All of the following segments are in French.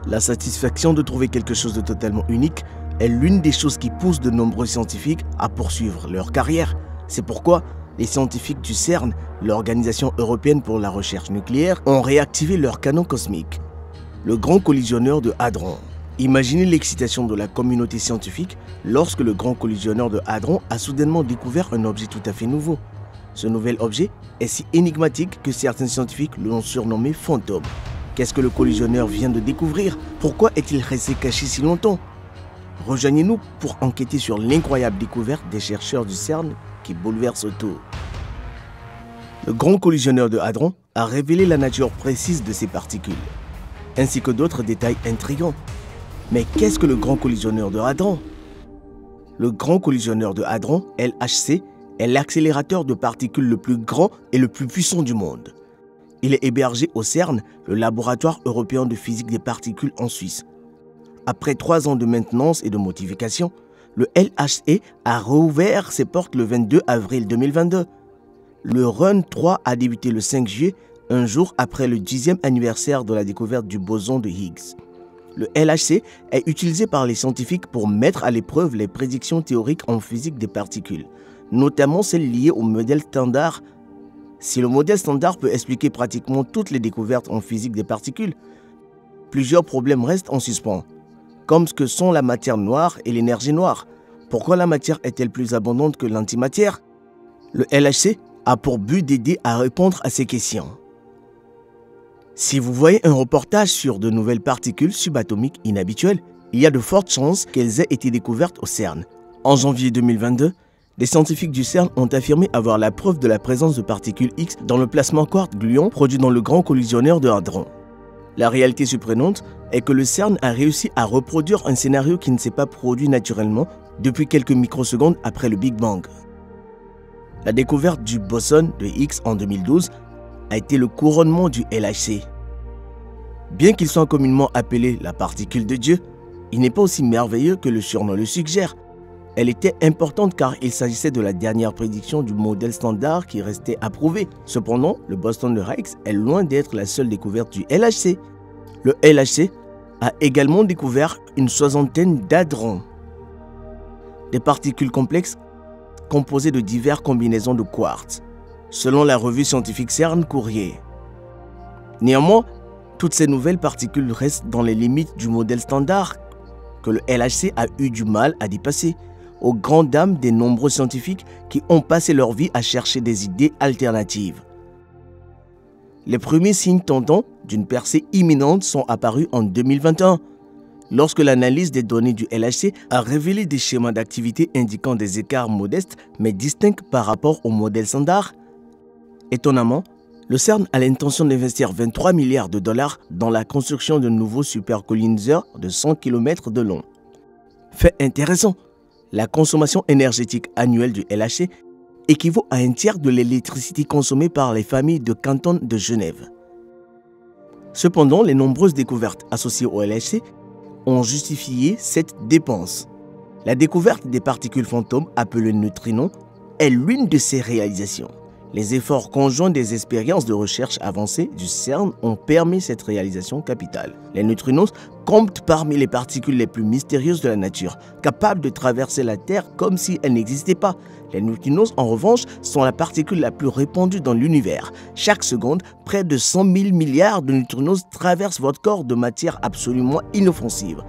La satisfaction de trouver quelque chose de totalement unique est l'une des choses qui poussent de nombreux scientifiques à poursuivre leur carrière. C'est pourquoi les scientifiques du CERN, l'Organisation européenne pour la recherche nucléaire, ont réactivé leur canon cosmique, le Grand Collisionneur de Hadron. Imaginez l'excitation de la communauté scientifique lorsque le Grand Collisionneur de Hadron a soudainement découvert un objet tout à fait nouveau. Ce nouvel objet est si énigmatique que certains scientifiques l'ont surnommé fantôme. Qu'est-ce que le collisionneur vient de découvrir? Pourquoi est-il resté caché si longtemps? Rejoignez-nous pour enquêter sur l'incroyable découverte des chercheurs du CERN qui bouleverse tout. Le Grand Collisionneur de Hadron a révélé la nature précise de ces particules, ainsi que d'autres détails intrigants. Mais qu'est-ce que le Grand Collisionneur de Hadron? Le Grand Collisionneur de Hadron, LHC, est l'accélérateur de particules le plus grand et le plus puissant du monde. Il est hébergé au CERN, le laboratoire européen de physique des particules en Suisse. Après 3 ans de maintenance et de modification, le LHC a rouvert ses portes le 22 avril 2022. Le Run 3 a débuté le 5 juillet, un jour après le 10e anniversaire de la découverte du boson de Higgs. Le LHC est utilisé par les scientifiques pour mettre à l'épreuve les prédictions théoriques en physique des particules, notamment celles liées au modèle standard. Si le modèle standard peut expliquer pratiquement toutes les découvertes en physique des particules, plusieurs problèmes restent en suspens, comme ce que sont la matière noire et l'énergie noire. Pourquoi la matière est-elle plus abondante que l'antimatière? Le LHC a pour but d'aider à répondre à ces questions. Si vous voyez un reportage sur de nouvelles particules subatomiques inhabituelles, il y a de fortes chances qu'elles aient été découvertes au CERN. En janvier 2022, les scientifiques du CERN ont affirmé avoir la preuve de la présence de particules X dans le plasma quark-gluon produit dans le Grand Collisionneur de Hadron. La réalité surprenante est que le CERN a réussi à reproduire un scénario qui ne s'est pas produit naturellement depuis quelques microsecondes après le Big Bang. La découverte du boson de Higgs en 2012 a été le couronnement du LHC. Bien qu'il soit communément appelé la particule de Dieu, il n'est pas aussi merveilleux que le surnom le suggère. Elle était importante car il s'agissait de la dernière prédiction du modèle standard qui restait à prouver. Cependant, le boson de Higgs est loin d'être la seule découverte du LHC. Le LHC a également découvert une 60aine d'hadrons, des particules complexes composées de diverses combinaisons de quartz, selon la revue scientifique CERN Courrier. Néanmoins, toutes ces nouvelles particules restent dans les limites du modèle standard que le LHC a eu du mal à dépasser, aux grandes dames des nombreux scientifiques qui ont passé leur vie à chercher des idées alternatives. Les premiers signes tendants d'une percée imminente sont apparus en 2021, lorsque l'analyse des données du LHC a révélé des schémas d'activité indiquant des écarts modestes mais distincts par rapport au modèle standard. Étonnamment, le CERN a l'intention d'investir 23 milliards de dollars dans la construction de nouveaux supercolliniseurs de 100 km de long. Fait intéressant, la consommation énergétique annuelle du LHC équivaut à un tiers de l'électricité consommée par les familles de canton de Genève. Cependant, les nombreuses découvertes associées au LHC ont justifié cette dépense. La découverte des particules fantômes appelées neutrinos est l'une de ces réalisations. Les efforts conjoints des expériences de recherche avancées du CERN ont permis cette réalisation capitale. Les neutrinos comptent parmi les particules les plus mystérieuses de la nature, capables de traverser la Terre comme si elles n'existaient pas. Les neutrinos, en revanche, sont la particule la plus répandue dans l'univers. Chaque seconde, près de 100 000 milliards de neutrinos traversent votre corps de manière absolument inoffensive.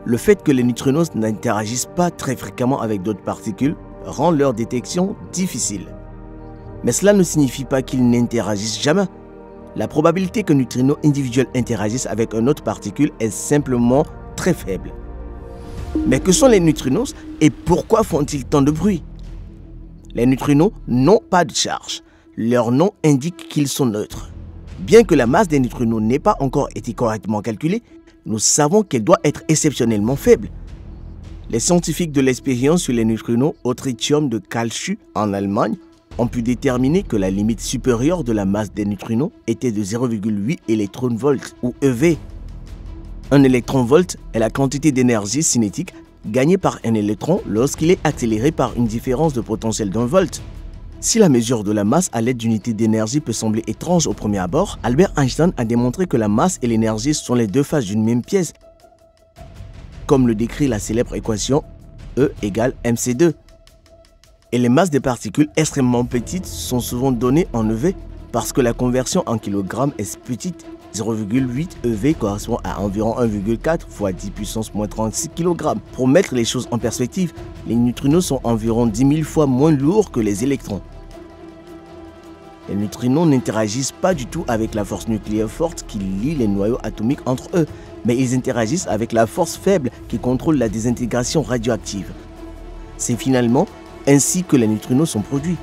Le fait que les neutrinos n'interagissent pas très fréquemment avec d'autres particules rend leur détection difficile. Mais cela ne signifie pas qu'ils n'interagissent jamais. La probabilité qu'un neutrino individuel interagisse avec une autre particule est simplement très faible. Mais que sont les neutrinos et pourquoi font-ils tant de bruit? Les neutrinos n'ont pas de charge. Leur nom indique qu'ils sont neutres. Bien que la masse des neutrinos n'ait pas encore été correctement calculée, nous savons qu'elle doit être exceptionnellement faible. Les scientifiques de l'expérience sur les neutrinos au tritium de Karlsruhe en Allemagne ont pu déterminer que la limite supérieure de la masse des neutrinos était de 0,8 électronvolts ou EV. Un électronvolt est la quantité d'énergie cinétique gagnée par un électron lorsqu'il est accéléré par une différence de potentiel d'1 volt. Si la mesure de la masse à l'aide d'unités d'énergie peut sembler étrange au premier abord, Albert Einstein a démontré que la masse et l'énergie sont les deux faces d'une même pièce, comme le décrit la célèbre équation E égale mc2. Et les masses des particules extrêmement petites sont souvent données en EV parce que la conversion en kg est petite. 0,8 EV correspond à environ 1,4 fois 10 puissance moins 36 kg. Pour mettre les choses en perspective, les neutrinos sont environ 10 000 fois moins lourds que les électrons. Les neutrinos n'interagissent pas du tout avec la force nucléaire forte qui lie les noyaux atomiques entre eux, mais ils interagissent avec la force faible qui contrôle la désintégration radioactive. C'est finalement ainsi que les neutrinos sont produits.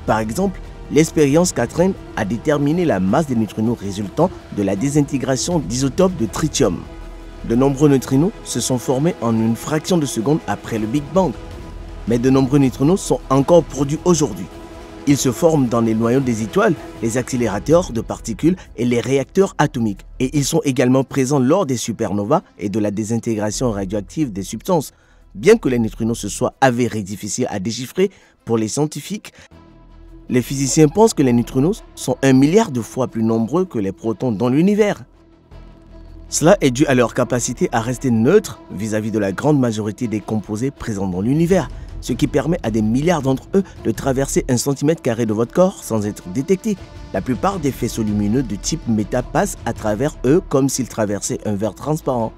Par exemple, l'expérience Catherine a déterminé la masse des neutrinos résultant de la désintégration d'isotopes de tritium. De nombreux neutrinos se sont formés en une fraction de seconde après le Big Bang, mais de nombreux neutrinos sont encore produits aujourd'hui. Ils se forment dans les noyaux des étoiles, les accélérateurs de particules et les réacteurs atomiques. Et ils sont également présents lors des supernovas et de la désintégration radioactive des substances. Bien que les neutrinos se soient avérés difficiles à déchiffrer pour les scientifiques, les physiciens pensent que les neutrinos sont 1 milliard de fois plus nombreux que les protons dans l'univers. Cela est dû à leur capacité à rester neutres vis-à-vis de la grande majorité des composés présents dans l'univers, ce qui permet à des milliards d'entre eux de traverser 1 cm² de votre corps sans être détectés. La plupart des faisceaux lumineux de type méta passent à travers eux comme s'ils traversaient un verre transparent.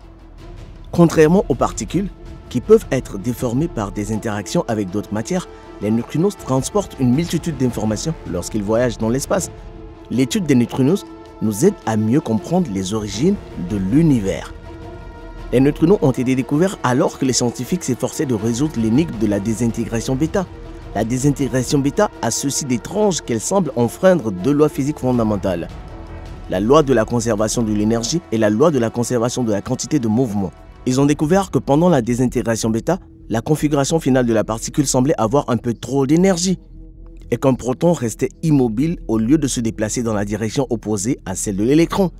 Contrairement aux particules, qui peuvent être déformées par des interactions avec d'autres matières, les neutrinos transportent une multitude d'informations lorsqu'ils voyagent dans l'espace. L'étude des neutrinos nous aide à mieux comprendre les origines de l'univers. Les neutrinos ont été découverts alors que les scientifiques s'efforçaient de résoudre l'énigme de la désintégration bêta. La désintégration bêta a ceci d'étrange qu'elle semble enfreindre 2 lois physiques fondamentales. La loi de la conservation de l'énergie et la loi de la conservation de la quantité de mouvement. Ils ont découvert que pendant la désintégration bêta, la configuration finale de la particule semblait avoir un peu trop d'énergie et qu'un proton restait immobile au lieu de se déplacer dans la direction opposée à celle de l'électron.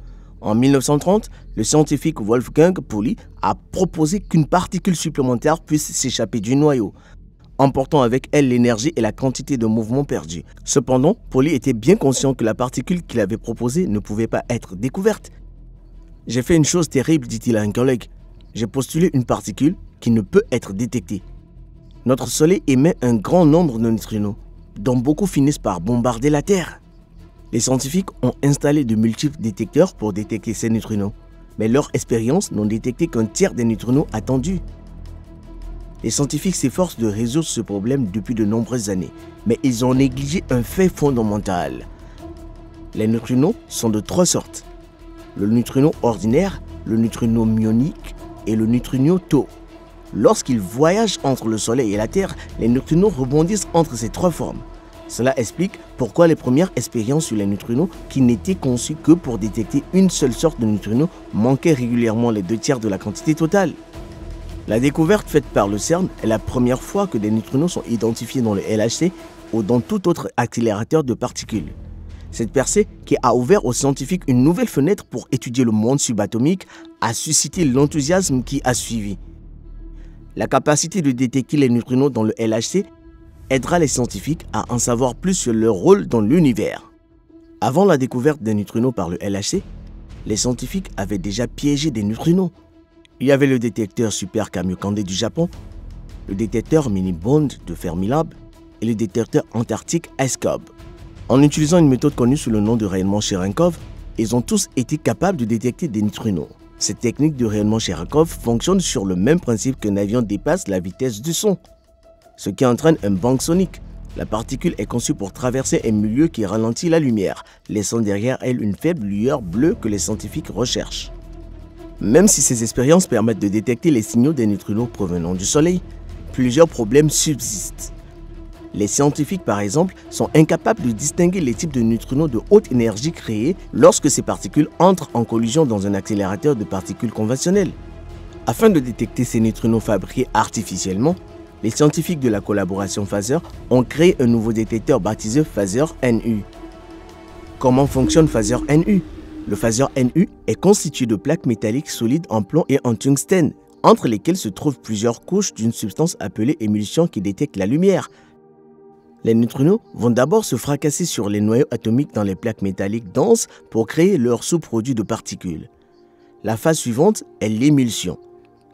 En 1930, le scientifique Wolfgang Pauli a proposé qu'une particule supplémentaire puisse s'échapper du noyau, emportant avec elle l'énergie et la quantité de mouvement perdu. Cependant, Pauli était bien conscient que la particule qu'il avait proposée ne pouvait pas être découverte. « J'ai fait une chose terrible, dit-il à un collègue. J'ai postulé une particule qui ne peut être détectée. Notre Soleil émet un grand nombre de neutrinos, dont beaucoup finissent par bombarder la Terre. Les scientifiques ont installé de multiples détecteurs pour détecter ces neutrinos, mais leurs expériences n'ont détecté qu'un tiers des neutrinos attendus. Les scientifiques s'efforcent de résoudre ce problème depuis de nombreuses années, mais ils ont négligé un fait fondamental. Les neutrinos sont de 3 sortes. Le neutrino ordinaire, le neutrino muonique et le neutrino tau. Lorsqu'ils voyagent entre le Soleil et la Terre, les neutrinos rebondissent entre ces 3 formes. Cela explique pourquoi les premières expériences sur les neutrinos, qui n'étaient conçues que pour détecter une seule sorte de neutrinos, manquaient régulièrement les 2 tiers de la quantité totale. La découverte faite par le CERN est la première fois que des neutrinos sont identifiés dans le LHC ou dans tout autre accélérateur de particules. Cette percée, qui a ouvert aux scientifiques une nouvelle fenêtre pour étudier le monde subatomique, a suscité l'enthousiasme qui a suivi. La capacité de détecter les neutrinos dans le LHC aidera les scientifiques à en savoir plus sur leur rôle dans l'univers. Avant la découverte des neutrinos par le LHC, les scientifiques avaient déjà piégé des neutrinos. Il y avait le détecteur Super Kamiokande du Japon, le détecteur Mini-Bond de Fermilab et le détecteur antarctique IceCube. En utilisant une méthode connue sous le nom de rayonnement Cherenkov, ils ont tous été capables de détecter des neutrinos. Cette technique de rayonnement Cherenkov fonctionne sur le même principe qu'un avion dépasse la vitesse du son, ce qui entraîne un bang sonique. La particule est conçue pour traverser un milieu qui ralentit la lumière, laissant derrière elle une faible lueur bleue que les scientifiques recherchent. Même si ces expériences permettent de détecter les signaux des neutrinos provenant du Soleil, plusieurs problèmes subsistent. Les scientifiques, par exemple, sont incapables de distinguer les types de neutrinos de haute énergie créés lorsque ces particules entrent en collision dans un accélérateur de particules conventionnel. Afin de détecter ces neutrinos fabriqués artificiellement, les scientifiques de la collaboration Phaser ont créé un nouveau détecteur baptisé Phaser NU. Comment fonctionne Phaser NU? Le Phaser NU est constitué de plaques métalliques solides en plomb et en tungstène, entre lesquelles se trouvent plusieurs couches d'une substance appelée émulsion qui détecte la lumière. Les neutrinos vont d'abord se fracasser sur les noyaux atomiques dans les plaques métalliques denses pour créer leur sous-produit de particules. La phase suivante est l'émulsion,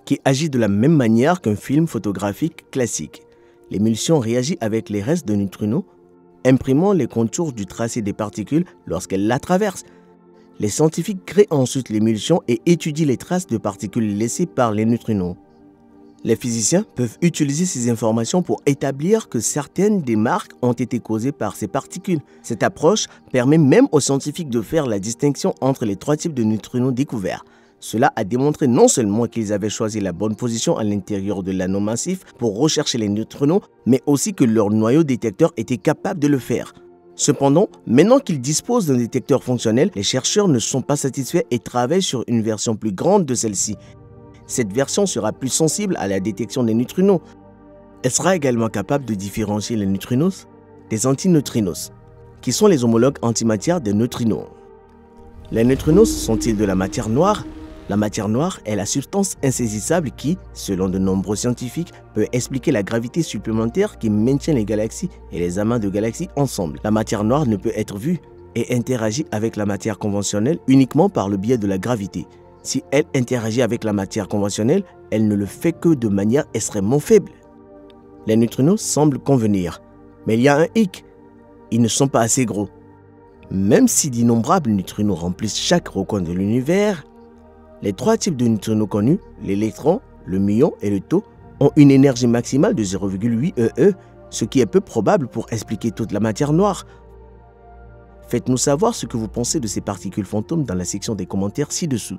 qui agit de la même manière qu'un film photographique classique. L'émulsion réagit avec les restes de neutrinos, imprimant les contours du tracé des particules lorsqu'elles la traversent. Les scientifiques créent ensuite l'émulsion et étudient les traces de particules laissées par les neutrinos. Les physiciens peuvent utiliser ces informations pour établir que certaines des marques ont été causées par ces particules. Cette approche permet même aux scientifiques de faire la distinction entre les 3 types de neutrinos découverts. Cela a démontré non seulement qu'ils avaient choisi la bonne position à l'intérieur de l'anneau massif pour rechercher les neutrinos, mais aussi que leur noyau détecteur était capable de le faire. Cependant, maintenant qu'ils disposent d'un détecteur fonctionnel, les chercheurs ne sont pas satisfaits et travaillent sur une version plus grande de celle-ci. Cette version sera plus sensible à la détection des neutrinos. Elle sera également capable de différencier les neutrinos des antineutrinos, qui sont les homologues antimatière des neutrinos. Les neutrinos sont-ils de la matière noire? La matière noire est la substance insaisissable qui, selon de nombreux scientifiques, peut expliquer la gravité supplémentaire qui maintient les galaxies et les amas de galaxies ensemble. La matière noire ne peut être vue et interagit avec la matière conventionnelle uniquement par le biais de la gravité. Si elle interagit avec la matière conventionnelle, elle ne le fait que de manière extrêmement faible. Les neutrinos semblent convenir, mais il y a un hic. Ils ne sont pas assez gros. Même si d'innombrables neutrinos remplissent chaque recoin de l'univers, les 3 types de neutrinos connus, l'électron, le muon et le tau, ont une énergie maximale de 0,8 eE, ce qui est peu probable pour expliquer toute la matière noire. Faites-nous savoir ce que vous pensez de ces particules fantômes dans la section des commentaires ci-dessous.